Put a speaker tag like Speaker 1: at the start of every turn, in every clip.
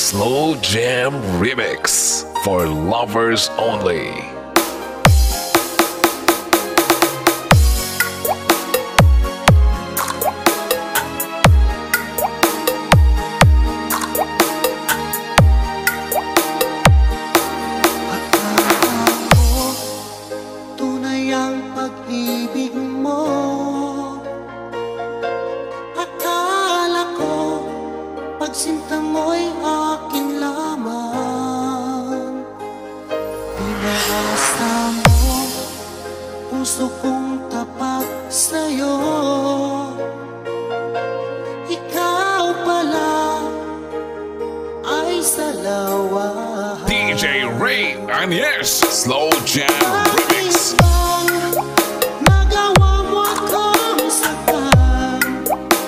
Speaker 1: Slow Jam Remix for lovers only.
Speaker 2: Tunay ang pag-ibig mo. Akala ko pagsinta mo'y akin lamang. Pinaasa mo puso kong tapat sa'yo. Ikaw pala ay salawa.
Speaker 1: DJ Ray and yes, Slow Jam Remix.
Speaker 2: Nagawa mo akong saktan,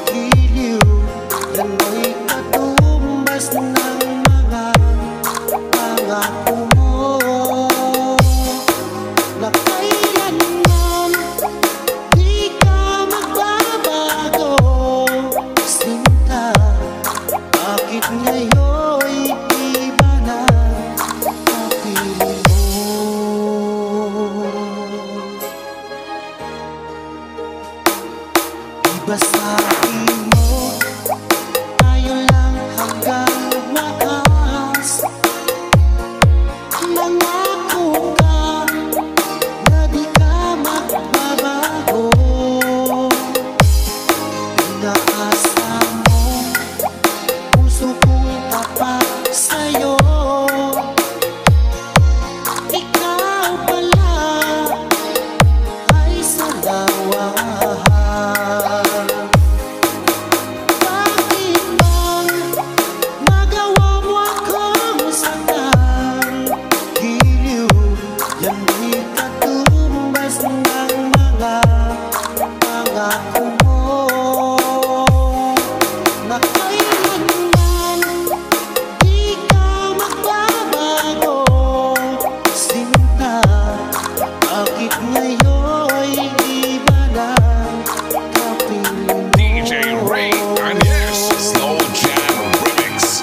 Speaker 2: giliw, yan mo'y katumbas ng mga pangako mo. Na kailanman di ka magbabago, sinta, bakit ngayon'y iba na kapiling mo? Basahin mo, tayo lang hanggang wakas. Nangako ka na di ka magbabago. Pinaasa mo, puso kong tapat sa'yo. Ikaw pala ay salawa.
Speaker 1: DJ Ray and yes, Slow Jam Remix.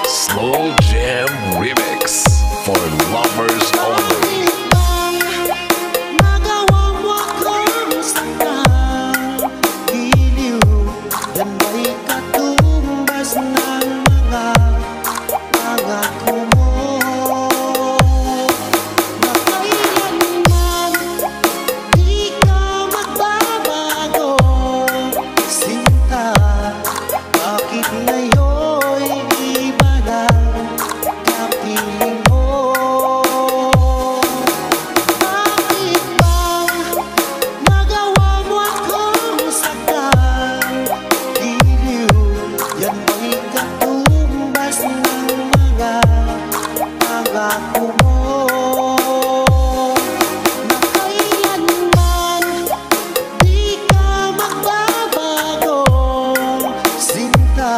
Speaker 1: Slow Jam Remix for lovers only.
Speaker 2: Nagawa mo akong saktan, giliw, yan ba'y katumbas ng mga pangako mo? Na kailanman di ka magbabago, sinta, bakit ngayon'y iba na kapiling mo? Bakit bang nagawa mo akong saktan, giliw, yan ba'y katumbas ng mga pangako mo? Na kailanman di ka magbabago, sinta.